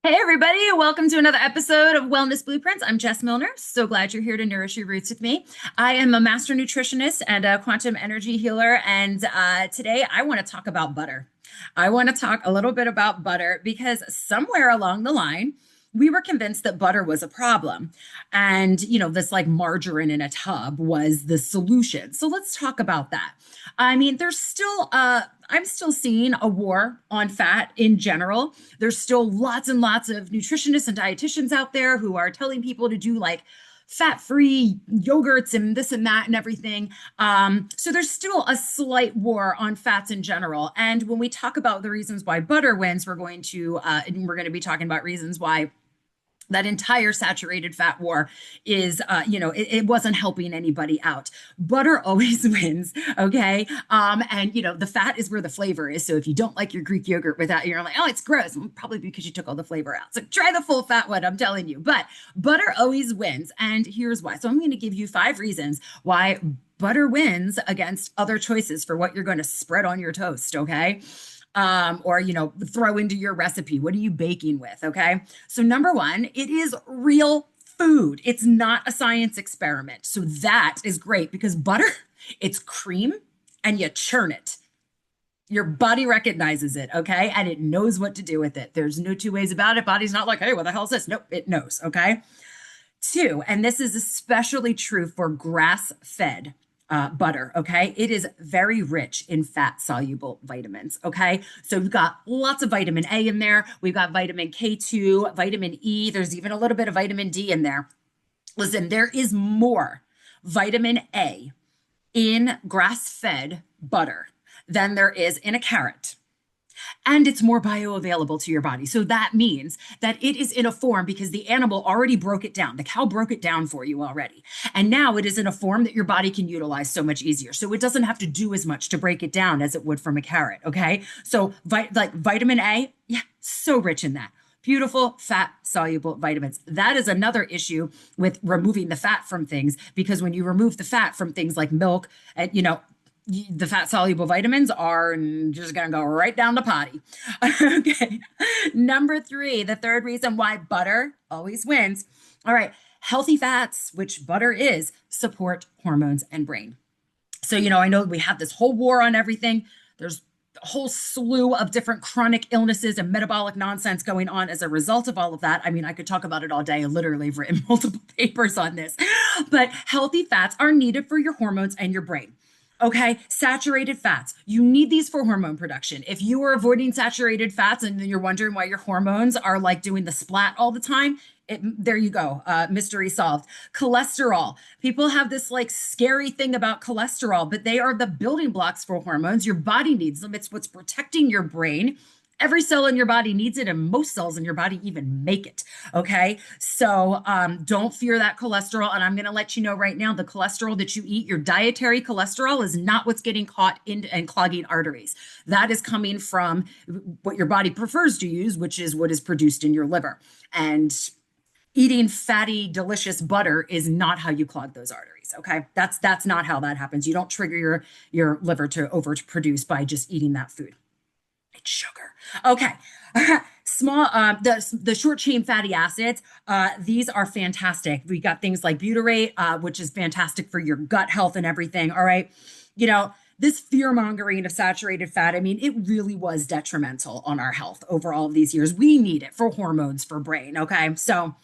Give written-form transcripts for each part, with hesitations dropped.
Hey, everybody, welcome to another episode of Wellness Blueprints. I'm Jess Milner. So glad you're here to nourish your roots with me. I am a master nutritionist and a quantum energy healer. And today I want to talk about butter. I want to talk a little bit about butter because somewhere along the line, we were convinced that butter was a problem. And, this like margarine in a tub was the solution. So let's talk about that. I mean, I'm still seeing a war on fat in general. There's still lots and lots of nutritionists and dietitians out there who are telling people to do like fat-free yogurts and this and that and everything. So there's still a slight war on fats in general. And when we talk about the reasons why butter wins, we're going to be talking about reasons why that entire saturated fat war is, it wasn't helping anybody out. Butter always wins, okay? The fat is where the flavor is. So if you don't like your Greek yogurt without, you're like, oh, it's gross. Probably because you took all the flavor out. So try the full fat one, I'm telling you. But butter always wins. And here's why. So I'm going to give you 5 reasons why butter wins against other choices for what you're going to spread on your toast, okay? Or throw into your recipe. What are you baking with? Okay. So number 1, it is real food. It's not a science experiment. So that is great because butter, it's cream and you churn it. Your body recognizes it. Okay. And it knows what to do with it. There's no 2 ways about it. Body's not like, hey, what the hell is this? Nope. It knows. Okay. 2, and this is especially true for grass-fed butter, okay? It is very rich in fat-soluble vitamins, okay? So we've got lots of vitamin A in there. We've got vitamin K2, vitamin E. There's even a little bit of vitamin D in there. Listen, there is more vitamin A in grass-fed butter than there is in a carrot. And it's more bioavailable to your body. So that means that it is in a form because the animal already broke it down. The cow broke it down for you already. And now it is in a form that your body can utilize so much easier. So it doesn't have to do as much to break it down as it would from a carrot. Okay. So like vitamin A, yeah, so rich in that. Beautiful fat soluble vitamins. That is another issue with removing the fat from things, because when you remove the fat from things like milk, and the fat soluble vitamins are just going to go right down the potty. Okay. Number 3, the third reason why butter always wins. All right. Healthy fats, which butter is, support hormones and brain. So, I know we have this whole war on everything. There's a whole slew of different chronic illnesses and metabolic nonsense going on as a result of all of that. I mean, I could talk about it all day. I literally have written multiple papers on this, but healthy fats are needed for your hormones and your brain. Okay, saturated fats. You need these for hormone production. If you are avoiding saturated fats and then you're wondering why your hormones are like doing the splat all the time, there you go. Mystery solved. Cholesterol. People have this like scary thing about cholesterol, but they are the building blocks for hormones. Your body needs them. It's what's protecting your brain. Every cell in your body needs it, and most cells in your body even make it. Okay. So don't fear that cholesterol. And I'm going to let you know right now, the cholesterol that you eat, your dietary cholesterol, is not what's getting caught in and clogging arteries. That is coming from what your body prefers to use, which is what is produced in your liver. And eating fatty, delicious butter is not how you clog those arteries. Okay. That's not how that happens. You don't trigger your liver to overproduce by just eating that food. It's sugar. Okay. Small, the short chain fatty acids, these are fantastic. We got things like butyrate, which is fantastic for your gut health and everything. All right. This fear mongering of saturated fat, I mean, it really was detrimental on our health over all of these years. We need it for hormones, for brain. Okay. So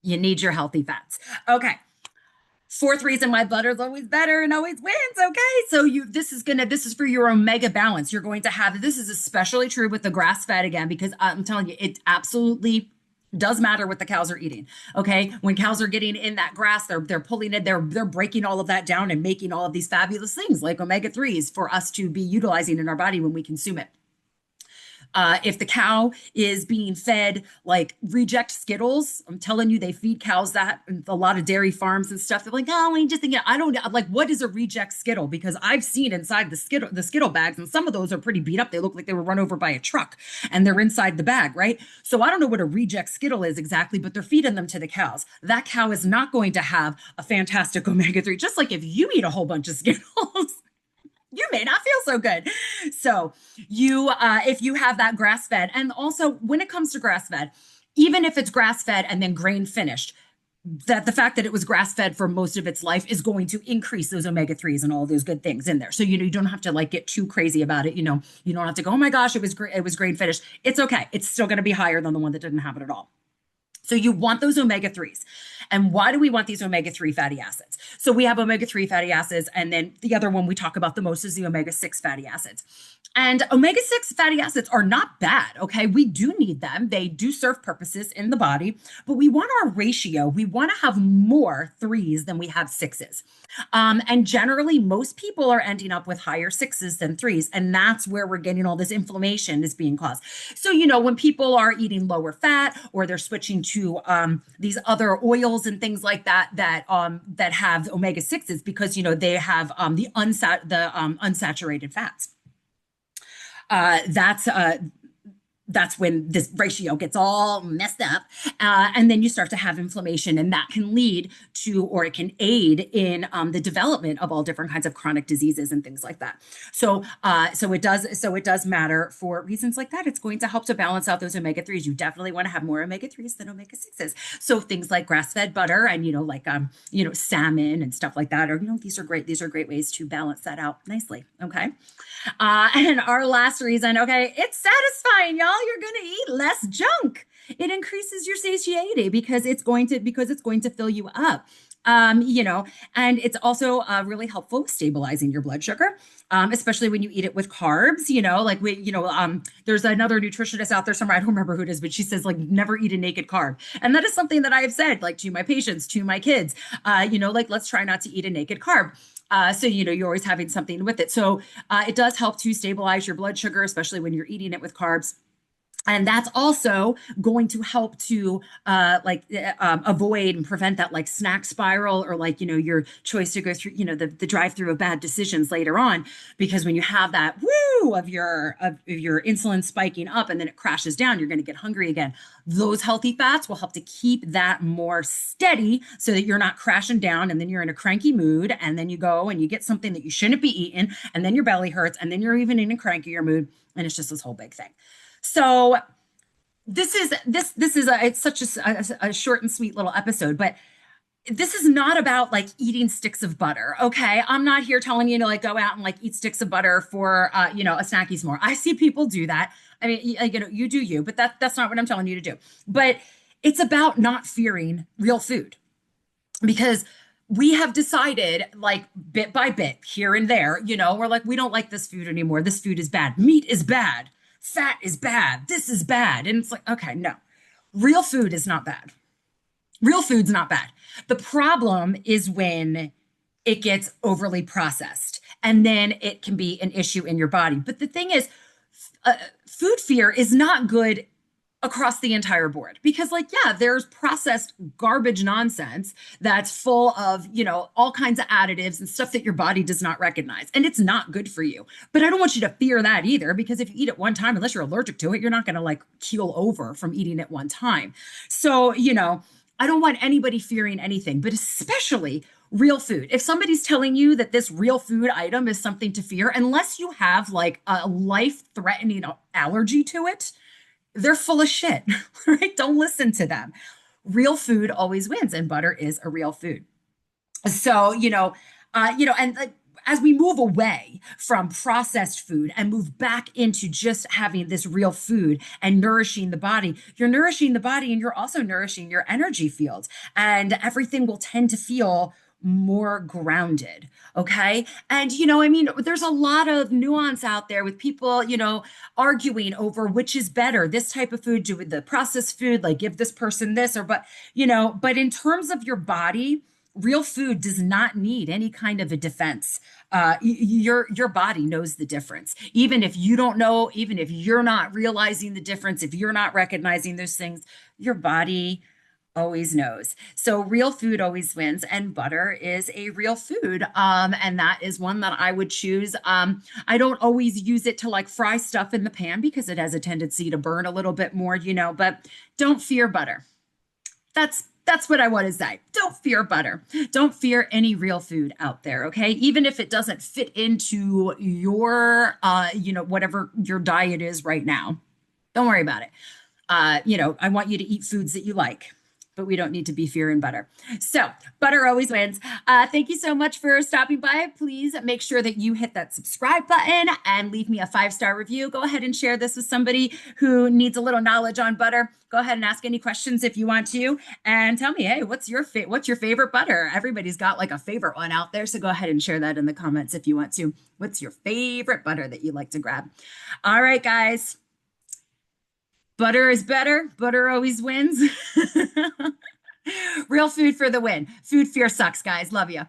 you need your healthy fats. Okay. 4th reason why butter is always better and always wins. Okay. So this is for your omega balance. You're going to have, this is especially true with the grass fed again, because I'm telling you, it absolutely does matter what the cows are eating. Okay. When cows are getting in that grass, they're pulling it, they're breaking all of that down and making all of these fabulous things like omega 3s for us to be utilizing in our body when we consume it. If the cow is being fed like reject Skittles, I'm telling you, they feed cows that, and a lot of dairy farms and stuff. They're like, oh, we just think, I don't like, what is a reject Skittle? Because I've seen inside the Skittle bags, and some of those are pretty beat up. They look like they were run over by a truck, and they're inside the bag, right? So I don't know what a reject Skittle is exactly, but they're feeding them to the cows. That cow is not going to have a fantastic omega-3, just like if you eat a whole bunch of Skittles. You may not feel so good. So if you have that grass fed, and also when it comes to grass fed, even if it's grass fed and then grain finished, that the fact that it was grass fed for most of its life is going to increase those omega-3s and all those good things in there. So, you don't have to like get too crazy about it. You don't have to go, oh my gosh, it was grain finished. It's okay. It's still going to be higher than the one that didn't have it at all. So you want those omega-3s. And why do we want these omega-3 fatty acids? So we have omega-3 fatty acids, and then the other one we talk about the most is the omega-6 fatty acids. And omega-6 fatty acids are not bad, okay? We do need them. They do serve purposes in the body, but we want our ratio. We want to have more threes than we have sixes. And generally, most people are ending up with higher sixes than threes, and that's where we're getting all this inflammation is being caused. So, when people are eating lower fat or they're switching to these other oils and things like that that have omega-6s because, they have the unsaturated fats. That's when this ratio gets all messed up. And then you start to have inflammation, and that can lead to, or it can aid in the development of all different kinds of chronic diseases and things like that. So it does matter for reasons like that. It's going to help to balance out those omega-3s. You definitely want to have more omega-3s than omega-6s. So things like grass-fed butter and, salmon and stuff like that, or, these are great ways to balance that out nicely. Okay. And our last reason, okay, it's satisfying, y'all. You're going to eat less junk. It increases your satiety because it's going to fill you up. And it's also really helpful with stabilizing your blood sugar, especially when you eat it with carbs, there's another nutritionist out there somewhere, I don't remember who it is, but she says never eat a naked carb. And that is something that I have said to my patients, to my kids, let's try not to eat a naked carb. So, you're always having something with it. So it does help to stabilize your blood sugar, especially when you're eating it with carbs. And that's also going to help to avoid and prevent that snack spiral or your choice to go through, the drive-through of bad decisions later on. Because when you have that woo of your insulin spiking up and then it crashes down, you're going to get hungry again. Those healthy fats will help to keep that more steady so that you're not crashing down and then you're in a cranky mood and then you go and you get something that you shouldn't be eating and then your belly hurts and then you're even in a crankier mood and it's just this whole big thing. So it's such a short and sweet little episode, but this is not about eating sticks of butter. Okay. I'm not here telling you to go out and eat sticks of butter for, a snacky s'more. I see people do that. I mean, you do you, but that's not what I'm telling you to do. But it's about not fearing real food because we have decided bit by bit here and there, we're we don't like this food anymore. This food is bad. Meat is bad. Fat is bad. This is bad. And it's okay, no, real food is not bad. Real food's not bad. The problem is when it gets overly processed and then it can be an issue in your body. But the thing is, food fear is not good across the entire board because there's processed garbage nonsense that's full of, all kinds of additives and stuff that your body does not recognize. And it's not good for you. But I don't want you to fear that either, because if you eat it one time, unless you're allergic to it, you're not going to keel over from eating it one time. So, I don't want anybody fearing anything, but especially real food. If somebody's telling you that this real food item is something to fear, unless you have a life-threatening allergy to it, they're full of shit, right? Don't listen to them. Real food always wins, and butter is a real food. So, as we move away from processed food and move back into just having this real food and nourishing the body, you're nourishing the body and you're also nourishing your energy fields, and everything will tend to feel more grounded. Okay. And, there's a lot of nuance out there with people, arguing over which is better, this type of food, do the processed food, give this person this but in terms of your body, real food does not need any kind of a defense. Your body knows the difference. Even if you don't know, even if you're not realizing the difference, if you're not recognizing those things, your body always knows. So real food always wins, and butter is a real food. And that is one that I would choose. I don't always use it to fry stuff in the pan because it has a tendency to burn a little bit more, but don't fear butter. That's what I want to say. Don't fear butter. Don't fear any real food out there. Okay. Even if it doesn't fit into your, whatever your diet is right now, don't worry about it. I want you to eat foods that you like, but we don't need to be fear and butter. So butter always wins. Thank you so much for stopping by. Please make sure that you hit that subscribe button and leave me a 5-star review. Go ahead and share this with somebody who needs a little knowledge on butter. Go ahead and ask any questions if you want to, and tell me, hey, what's your favorite butter? Everybody's got like a favorite one out there, so go ahead and share that in the comments if you want to. What's your favorite butter that you like to grab? All right, guys. Butter is better. Butter always wins. Real food for the win. Food fear sucks, guys. Love you.